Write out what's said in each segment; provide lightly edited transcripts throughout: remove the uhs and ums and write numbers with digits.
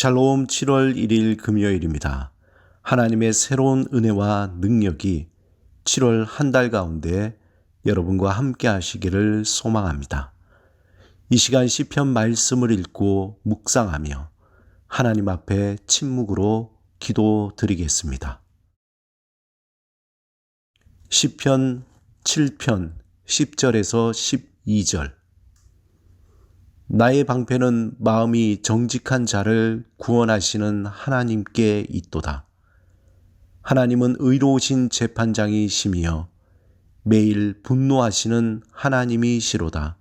샬롬 7월 1일 금요일입니다. 하나님의 새로운 은혜와 능력이 7월 한 달 가운데 여러분과 함께 하시기를 소망합니다. 이 시간 시편 말씀을 읽고 묵상하며 하나님 앞에 침묵으로 기도드리겠습니다. 시편 7편 10절에서 12절. 나의 방패는 마음이 정직한 자를 구원하시는 하나님께 있도다. 하나님은 의로우신 재판장이시며 매일 분노하시는 하나님이시로다.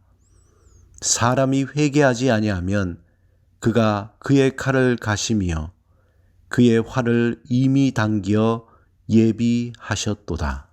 사람이 회개하지 아니하면 그가 그의 칼을 가시며 그의 활을 이미 당겨 예비하셨도다.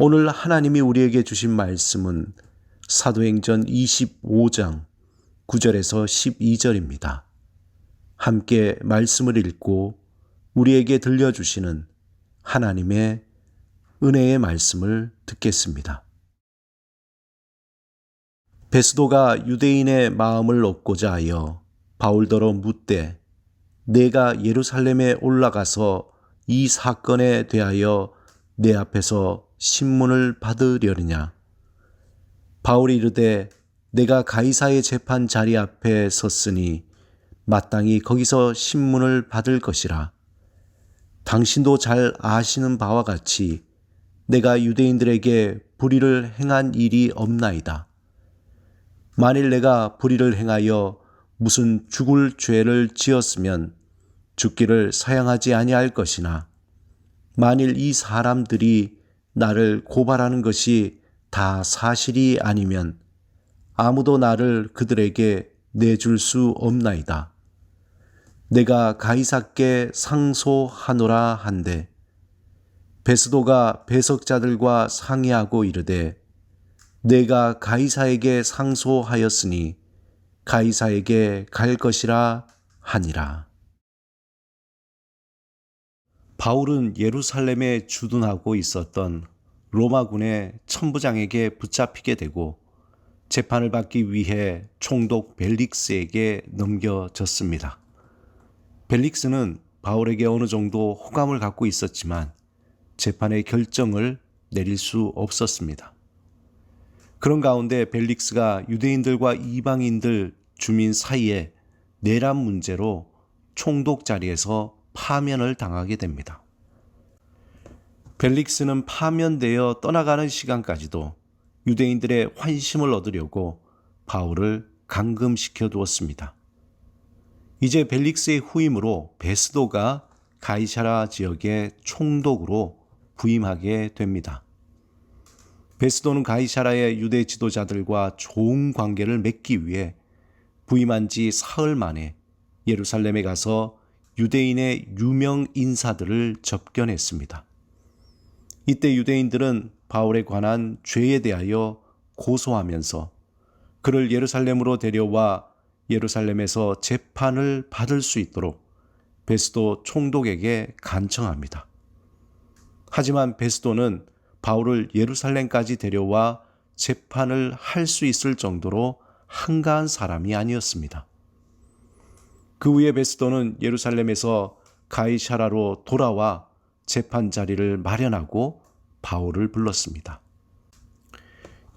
오늘 하나님이 우리에게 주신 말씀은 사도행전 25장 9절에서 12절입니다. 함께 말씀을 읽고 우리에게 들려주시는 하나님의 은혜의 말씀을 듣겠습니다. 베스도가 유대인의 마음을 얻고자 하여 바울더러 묻되 내가 예루살렘에 올라가서 이 사건에 대하여 내 앞에서 신문을 받으려느냐. 바울이 이르되 내가 가이사의 재판 자리 앞에 섰으니 마땅히 거기서 신문을 받을 것이라. 당신도 잘 아시는 바와 같이 내가 유대인들에게 불의를 행한 일이 없나이다. 만일 내가 불의를 행하여 무슨 죽을 죄를 지었으면 죽기를 사양하지 아니할 것이나 만일 이 사람들이 나를 고발하는 것이 다 사실이 아니면 아무도 나를 그들에게 내줄 수 없나이다. 내가 가이사께 상소하노라 한데 베스도가 배석자들과 상의하고 이르되 내가 가이사에게 상소하였으니 가이사에게 갈 것이라 하니라. 바울은 예루살렘에 주둔하고 있었던 로마군의 천부장에게 붙잡히게 되고 재판을 받기 위해 총독 벨릭스에게 넘겨졌습니다. 벨릭스는 바울에게 어느 정도 호감을 갖고 있었지만 재판의 결정을 내릴 수 없었습니다. 그런 가운데 벨릭스가 유대인들과 이방인들 주민 사이에 내란 문제로 총독 자리에서 파면을 당하게 됩니다. 벨릭스는 파면되어 떠나가는 시간까지도 유대인들의 환심을 얻으려고 바울을 감금시켜 두었습니다. 이제 벨릭스의 후임으로 베스도가 가이사라 지역의 총독으로 부임하게 됩니다. 베스도는 가이사라의 유대 지도자들과 좋은 관계를 맺기 위해 부임한 지 사흘 만에 예루살렘에 가서 유대인의 유명 인사들을 접견했습니다. 이때 유대인들은 바울에 관한 죄에 대하여 고소하면서 그를 예루살렘으로 데려와 예루살렘에서 재판을 받을 수 있도록 베스도 총독에게 간청합니다. 하지만 베스도는 바울을 예루살렘까지 데려와 재판을 할 수 있을 정도로 한가한 사람이 아니었습니다. 그 후에 베스도는 예루살렘에서 가이사라로 돌아와 재판 자리를 마련하고 바울을 불렀습니다.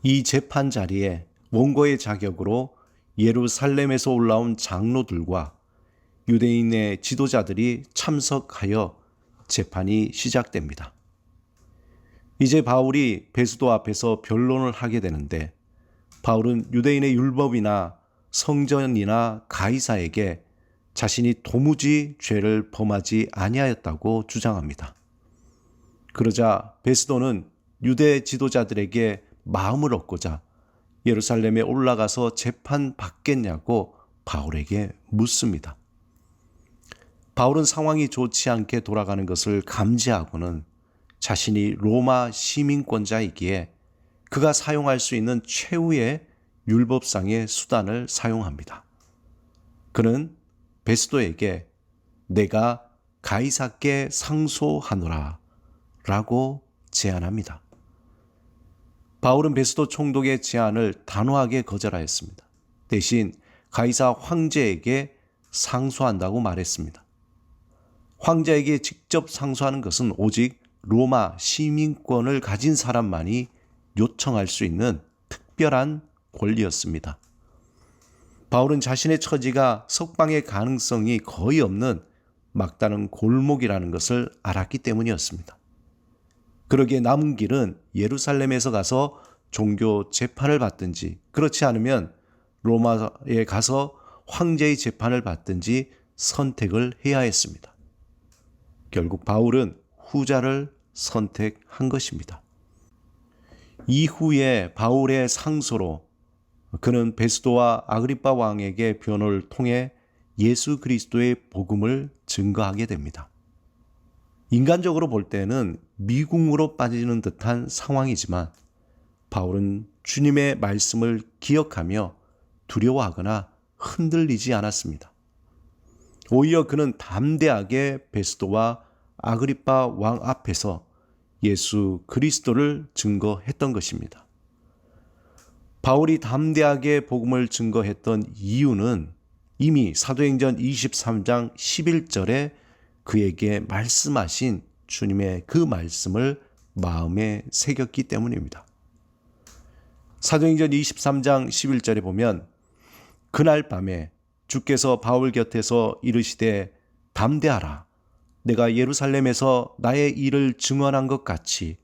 이 재판 자리에 원고의 자격으로 예루살렘에서 올라온 장로들과 유대인의 지도자들이 참석하여 재판이 시작됩니다. 이제 바울이 베스도 앞에서 변론을 하게 되는데, 바울은 유대인의 율법이나 성전이나 가이사에게 자신이 도무지 죄를 범하지 아니하였다고 주장합니다. 그러자 베스도는 유대 지도자들에게 마음을 얻고자 예루살렘에 올라가서 재판 받겠냐고 바울에게 묻습니다. 바울은 상황이 좋지 않게 돌아가는 것을 감지하고는 자신이 로마 시민권자이기에 그가 사용할 수 있는 최후의 율법상의 수단을 사용합니다. 그는 베스도에게 내가 가이사께 상소하노라 라고 제안합니다. 바울은 베스도 총독의 제안을 단호하게 거절하였습니다. 대신 가이사 황제에게 상소한다고 말했습니다. 황제에게 직접 상소하는 것은 오직 로마 시민권을 가진 사람만이 요청할 수 있는 특별한 권리였습니다. 바울은 자신의 처지가 석방의 가능성이 거의 없는 막다른 골목이라는 것을 알았기 때문이었습니다. 그러기에 남은 길은 예루살렘에서 가서 종교 재판을 받든지, 그렇지 않으면 로마에 가서 황제의 재판을 받든지 선택을 해야 했습니다. 결국 바울은 후자를 선택한 것입니다. 이후에 바울의 상소로 그는 베스도와 아그리빠 왕에게 변호를 통해 예수 그리스도의 복음을 증거하게 됩니다. 인간적으로 볼 때는 미궁으로 빠지는 듯한 상황이지만 바울은 주님의 말씀을 기억하며 두려워하거나 흔들리지 않았습니다. 오히려 그는 담대하게 베스도와 아그리빠 왕 앞에서 예수 그리스도를 증거했던 것입니다. 바울이 담대하게 복음을 증거했던 이유는 이미 사도행전 23장 11절에 그에게 말씀하신 주님의 그 말씀을 마음에 새겼기 때문입니다. 사도행전 23장 11절에 보면 그날 밤에 주께서 바울 곁에서 이르시되 담대하라. 내가 예루살렘에서 나의 일을 증언한 것 같이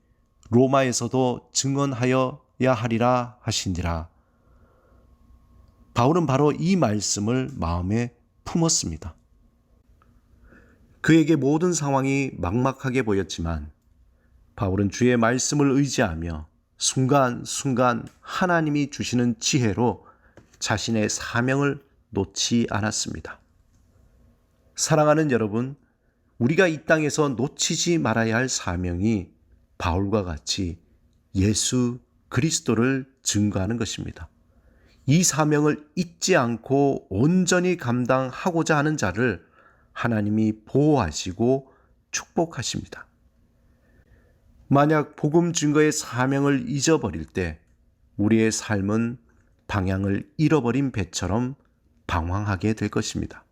로마에서도 증언하여야 하리라 하시니라. 바울은 바로 이 말씀을 마음에 품었습니다. 그에게 모든 상황이 막막하게 보였지만 바울은 주의 말씀을 의지하며 순간순간 하나님이 주시는 지혜로 자신의 사명을 놓지 않았습니다. 사랑하는 여러분, 우리가 이 땅에서 놓치지 말아야 할 사명이 바울과 같이 예수 그리스도를 증거하는 것입니다. 이 사명을 잊지 않고 온전히 감당하고자 하는 자를 하나님이 보호하시고 축복하십니다. 만약 복음 증거의 사명을 잊어버릴 때 우리의 삶은 방향을 잃어버린 배처럼 방황하게 될 것입니다.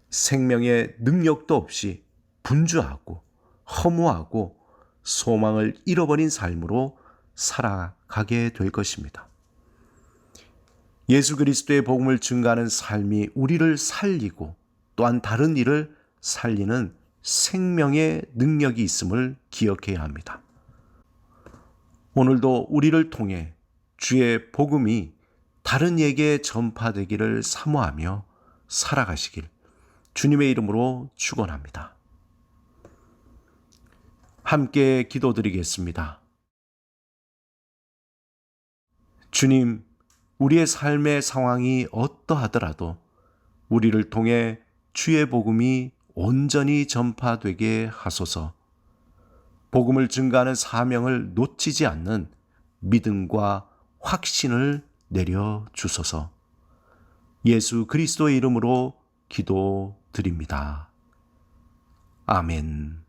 생명의 능력도 없이 분주하고 허무하고 소망을 잃어버린 삶으로 살아가게 될 것입니다. 예수 그리스도의 복음을 증거하는 삶이 우리를 살리고 또한 다른 이를 살리는 생명의 능력이 있음을 기억해야 합니다. 오늘도 우리를 통해 주의 복음이 다른 이에게 전파되기를 사모하며 살아가시길 주님의 이름으로 축원합니다. 함께 기도드리겠습니다. 주님, 우리의 삶의 상황이 어떠하더라도 우리를 통해 주의 복음이 온전히 전파되게 하소서. 복음을 증거하는 사명을 놓치지 않는 믿음과 확신을 내려 주소서. 예수 그리스도의 이름으로 기도드립니다. 아멘.